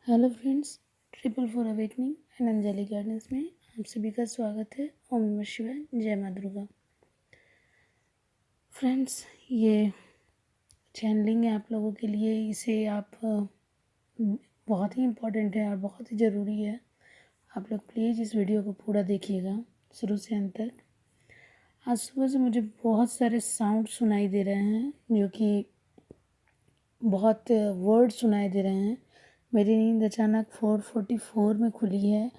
Hello friends, 444 awakening and Anjali gardens में आप सभी का स्वागत है। ओम नमः शिवाय, जय माँ दुर्गा। फ्रेंड्स, ये चैनलिंग है आप लोगों के लिए। इसे आप बहुत ही इम्पोर्टेंट है और बहुत ही ज़रूरी है। आप लोग प्लीज़ इस वीडियो को पूरा देखिएगा शुरू से अंत तक। आज सुबह से मुझे बहुत सारे साउंड सुनाई दे रहे हैं, जो कि बहुत वर्ड सुनाई दे रहे हैं। मेरी नींद अचानक 4:44 में खुली है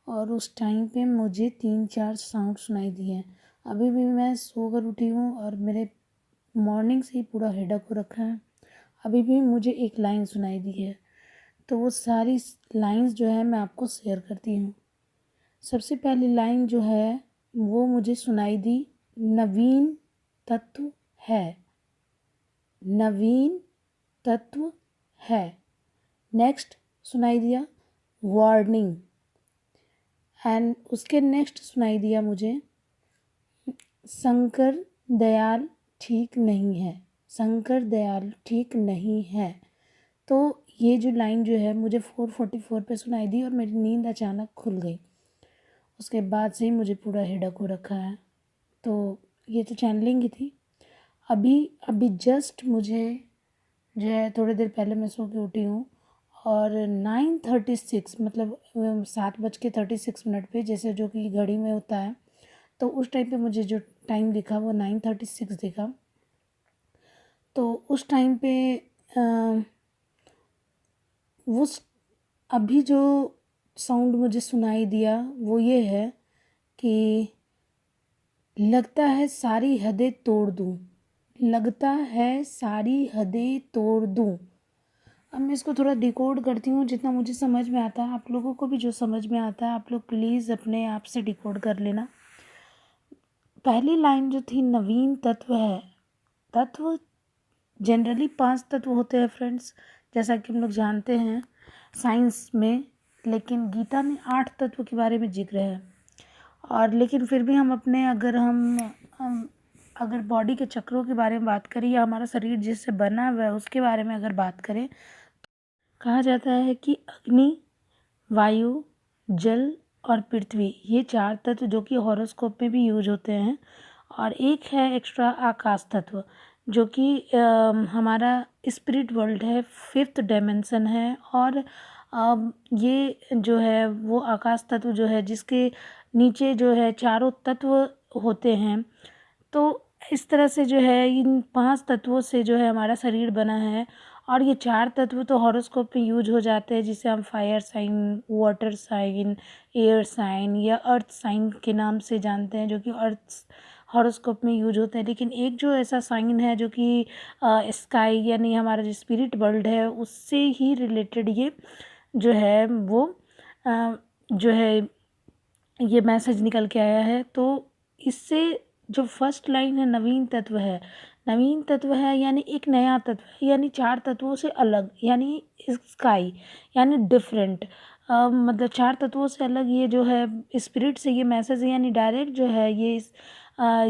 और उस टाइम पे मुझे 3-4 साउंड सुनाई दिए हैं। अभी भी मैं सोकर उठी हूँ और मेरे मॉर्निंग से ही पूरा हेडक हो रखा है। अभी भी मुझे एक लाइन सुनाई दी है, तो वो सारी लाइंस जो है मैं आपको शेयर करती हूँ। सबसे पहली लाइन जो है वो मुझे सुनाई दी, नवीन तत्व है। नवीन तत्व है। नेक्स्ट सुनाई दिया वार्निंग, एंड उसके नेक्स्ट सुनाई दिया मुझे शंकर दयाल ठीक नहीं है। शंकर दयाल ठीक नहीं है। तो ये जो लाइन जो है मुझे 4:44 पे सुनाई दी और मेरी नींद अचानक खुल गई। उसके बाद से ही मुझे पूरा हेडक हो रखा है। तो ये तो चैनलिंग ही थी। अभी अभी जस्ट मुझे जो है थोड़ी देर पहले मैं सो के उठी हूँ और 9:36 मतलब 7:36 पे, जैसे जो कि घड़ी में होता है, तो उस टाइम पे मुझे जो टाइम दिखा वो 9:36 दिखा। तो उस टाइम पे वो अभी जो साउंड मुझे सुनाई दिया वो ये है कि लगता है सारी हदें तोड़ दूँ। लगता है सारी हदें तोड़ दूँ। अब मैं इसको थोड़ा डिकोड करती हूँ जितना मुझे समझ में आता है। आप लोगों को भी जो समझ में आता है आप लोग प्लीज़ अपने आप से डिकोड कर लेना। पहली लाइन जो थी नवीन तत्व है। तत्व जनरली 5 तत्व होते हैं फ्रेंड्स, जैसा कि हम लोग जानते हैं साइंस में, लेकिन गीता में 8 तत्व के बारे में जिक्र है। और लेकिन फिर भी हम अपने अगर बॉडी के चक्रों के बारे में बात करें या हमारा शरीर जिससे बना हुआ है उसके बारे में अगर बात करें, कहा जाता है कि अग्नि, वायु, जल और पृथ्वी, ये 4 तत्व जो कि हॉरोस्कोप में भी यूज होते हैं। और एक है एक्स्ट्रा आकाश तत्व, जो कि हमारा स्पिरिट वर्ल्ड है, 5th डायमेंशन है। और ये जो है वो आकाश तत्व जो है जिसके नीचे जो है चारों तत्व होते हैं। तो इस तरह से जो है इन 5 तत्वों से जो है हमारा शरीर बना है। और ये 4 तत्व तो हॉरोस्कोप में यूज हो जाते हैं, जिसे हम fire sign, water sign, air sign या अर्थ साइन के नाम से जानते हैं, जो कि अर्थ हॉरोस्कोप में यूज होते हैं। लेकिन एक जो ऐसा साइन है जो कि स्काई यानी हमारा जो स्पिरिट वर्ल्ड है उससे ही रिलेटेड ये जो है वो जो है ये मैसेज निकल के आया है। तो इससे जो फर्स्ट लाइन है नवीन तत्व है। नवीन तत्व है यानी एक नया तत्व है, यानी 4 तत्वों से अलग, यानी स्काई यानी डिफरेंट। मतलब 4 तत्वों से अलग ये जो है स्पिरिट से ये मैसेज है, यानी डायरेक्ट जो है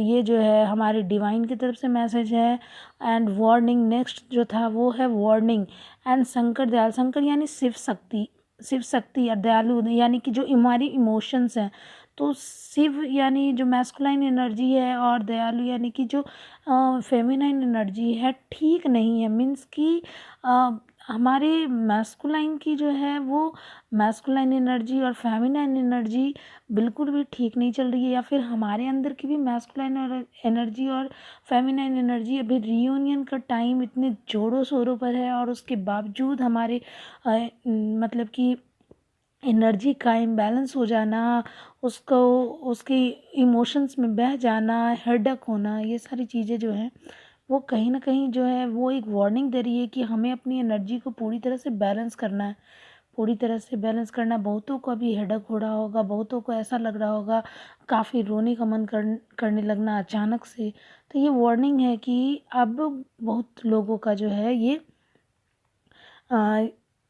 ये जो है हमारे डिवाइन की तरफ से मैसेज है। एंड वार्निंग नेक्स्ट जो था वो है वार्निंग। एंड शंकर दयाल, शंकर यानी शिव शक्ति, शिव शक्ति और दयालु यानी कि जो हमारी इमोशंस हैं। तो शिव यानी जो मैस्कुलाइन एनर्जी है और दयालु यानी कि जो फेमिनाइन एनर्जी है ठीक नहीं है। मीन्स कि हमारे मैस्कुलाइन की जो है वो मैस्कुलाइन एनर्जी और फेमिनाइन एनर्जी बिल्कुल भी ठीक नहीं चल रही है, या फिर हमारे अंदर की भी मैस्कुलाइन एनर्जी और फेमिनाइन एनर्जी अभी रीयूनियन का टाइम इतने जोरों शोरों पर है और उसके बावजूद हमारे मतलब कि एनर्जी का इम्बैलेंस हो जाना, उसको उसकी इमोशंस में बह जाना, हेडेक होना, ये सारी चीज़ें जो हैं वो कहीं ना कहीं जो है वो एक वार्निंग दे रही है कि हमें अपनी एनर्जी को पूरी तरह से बैलेंस करना है। पूरी तरह से बैलेंस करना। बहुतों को अभी हेडेक हो रहा होगा, बहुतों को ऐसा लग रहा होगा काफ़ी रोने का मन करने लगना अचानक से। तो ये वार्निंग है कि अब बहुत लोगों का जो है ये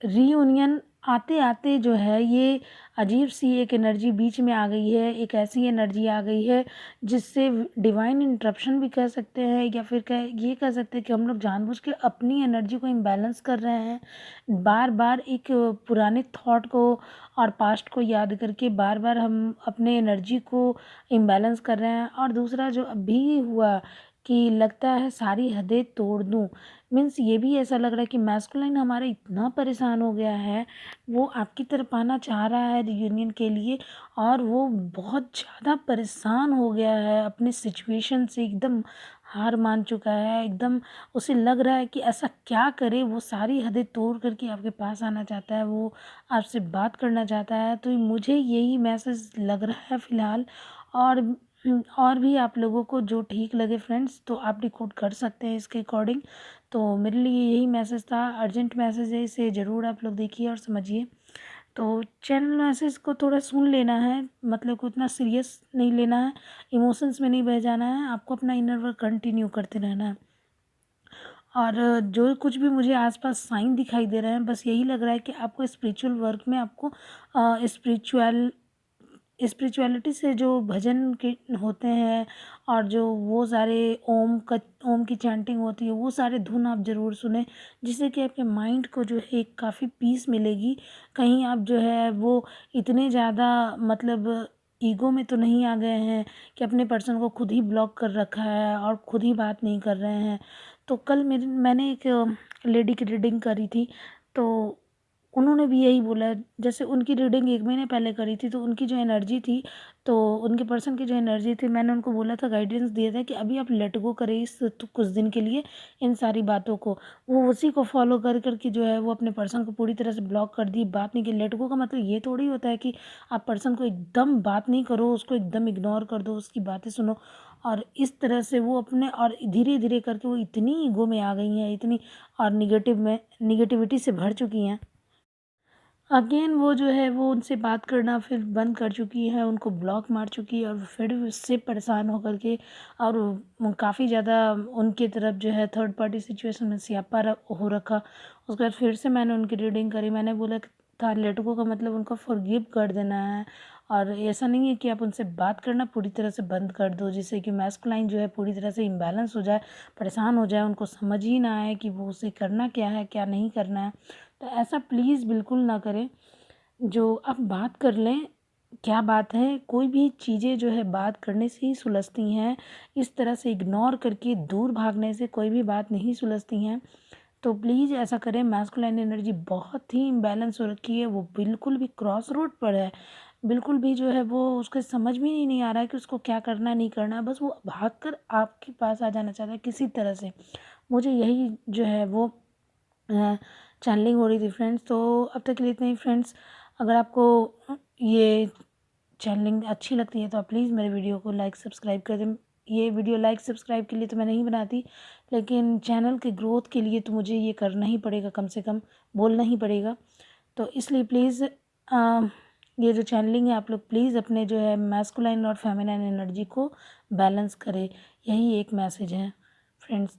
रीयूनियन आते आते जो है ये अजीब सी एक एनर्जी बीच में आ गई है, एक ऐसी एनर्जी आ गई है जिससे डिवाइन इंटरप्शन भी कह सकते हैं, या फिर ये कह सकते हैं कि हम लोग जानबूझ के अपनी एनर्जी को इम्बैलेंस कर रहे हैं। बार बार एक पुराने थॉट को और पास्ट को याद करके बार बार हम अपने एनर्जी को इम्बैलेंस कर रहे हैं। और दूसरा जो अभी हुआ कि लगता है सारी हदें तोड़ दूं, मीन्स ये भी ऐसा लग रहा है कि मैस्कुलाइन हमारा इतना परेशान हो गया है, वो आपकी तरफ आना चाह रहा है रियूनियन के लिए, और वो बहुत ज़्यादा परेशान हो गया है अपने सिचुएशन से, एकदम हार मान चुका है, एकदम उसे लग रहा है कि ऐसा क्या करे, वो सारी हदें तोड़ करके आपके पास आना चाहता है, वो आपसे बात करना चाहता है। तो मुझे यही मैसेज लग रहा है फ़िलहाल। और और भी आप लोगों को जो ठीक लगे फ्रेंड्स, तो आप डिकोड कर सकते हैं इसके अकॉर्डिंग। तो मेरे लिए यही मैसेज था, अर्जेंट मैसेज है, इसे ज़रूर आप लोग देखिए और समझिए। तो चैनल मैसेज को थोड़ा सुन लेना है, मतलब को उतना सीरियस नहीं लेना है, इमोशंस में नहीं बह जाना है, आपको अपना इनर वर्क कंटिन्यू करते रहना है। और जो कुछ भी मुझे आसपास साइन दिखाई दे रहे हैं, बस यही लग रहा है कि आपको स्पिरिचुअल वर्क में आपको स्पिरिचुअलिटी से जो भजन के होते हैं, और जो वो सारे ओम की चैंटिंग होती है, वो सारे धुन आप ज़रूर सुने, जिससे कि आपके माइंड को जो है एक काफ़ी पीस मिलेगी। कहीं आप जो है वो इतने ज़्यादा मतलब ईगो में तो नहीं आ गए हैं कि अपने पर्सन को खुद ही ब्लॉक कर रखा है और खुद ही बात नहीं कर रहे हैं। तो कल मैंने एक लेडी की रीडिंग करी थी, तो उन्होंने भी यही बोला। जैसे उनकी रीडिंग 1 महीने पहले करी थी, तो उनकी जो एनर्जी थी, तो उनके पर्सन की जो एनर्जी थी, मैंने उनको बोला था, गाइडेंस दिया था कि अभी आप लेट गो करें इस तो कुछ दिन के लिए इन सारी बातों को। वो उसी को फॉलो कर के जो है वो अपने पर्सन को पूरी तरह से ब्लॉक कर दी, बात नहीं की। लेट गो का मतलब ये थोड़ी होता है कि आप पर्सन को एकदम बात नहीं करो, उसको एकदम इग्नोर कर दो, उसकी बातें सुनो। और इस तरह से वो अपने, और धीरे धीरे करके वो इतनी ईगो में आ गई हैं, इतनी, और निगेटिविटी से भर चुकी हैं। अगेन वो जो है वो उनसे बात करना फिर बंद कर चुकी है, उनको ब्लॉक मार चुकी है, और फिर उससे परेशान होकर के, और काफ़ी ज़्यादा उनकी तरफ जो है थर्ड पार्टी सिचुएशन में स्यापा हो रखा। उसके बाद फिर से मैंने उनकी रीडिंग करी, मैंने बोला था लेट गो का मतलब उनको फॉरगिव कर देना है, और ऐसा नहीं है कि आप उनसे बात करना पूरी तरह से बंद कर दो, जिससे कि मैस्कुलाइन जो है पूरी तरह से इम्बैलेंस हो जाए, परेशान हो जाए, उनको समझ ही ना आए कि वो उसे करना क्या है, क्या नहीं करना है। तो ऐसा प्लीज़ बिल्कुल ना करें। जो आप बात कर लें, क्या बात है, कोई भी चीज़ें जो है बात करने से ही सुलझती हैं। इस तरह से इग्नोर करके दूर भागने से कोई भी बात नहीं सुलझती हैं। तो प्लीज़ ऐसा करें। मैस्कुलाइन एनर्जी बहुत ही इम्बैलेंस हो रखी है, वो बिल्कुल भी क्रॉस रोड पर है। बिल्कुल भी जो है वो उसके समझ में ही नहीं आ रहा है कि उसको क्या करना नहीं करना है, बस वो भागकर आपके पास आ जाना चाहता है किसी तरह से। मुझे यही जो है वो चैनलिंग हो रही थी फ्रेंड्स। तो अब तक के लिए इतना ही फ्रेंड्स। अगर आपको ये चैनलिंग अच्छी लगती है तो आप प्लीज़ मेरे वीडियो को लाइक सब्सक्राइब कर दें। ये वीडियो लाइक सब्सक्राइब के लिए तो मैं नहीं बनाती, लेकिन चैनल के ग्रोथ के लिए तो मुझे ये करना ही पड़ेगा, कम से कम बोलना ही पड़ेगा। तो इसलिए प्लीज़ ये जो चैनलिंग है, आप लोग प्लीज़ अपने जो है मैस्कुलाइन और फेमिनाइन एनर्जी को बैलेंस करें। यही एक मैसेज है फ्रेंड्स।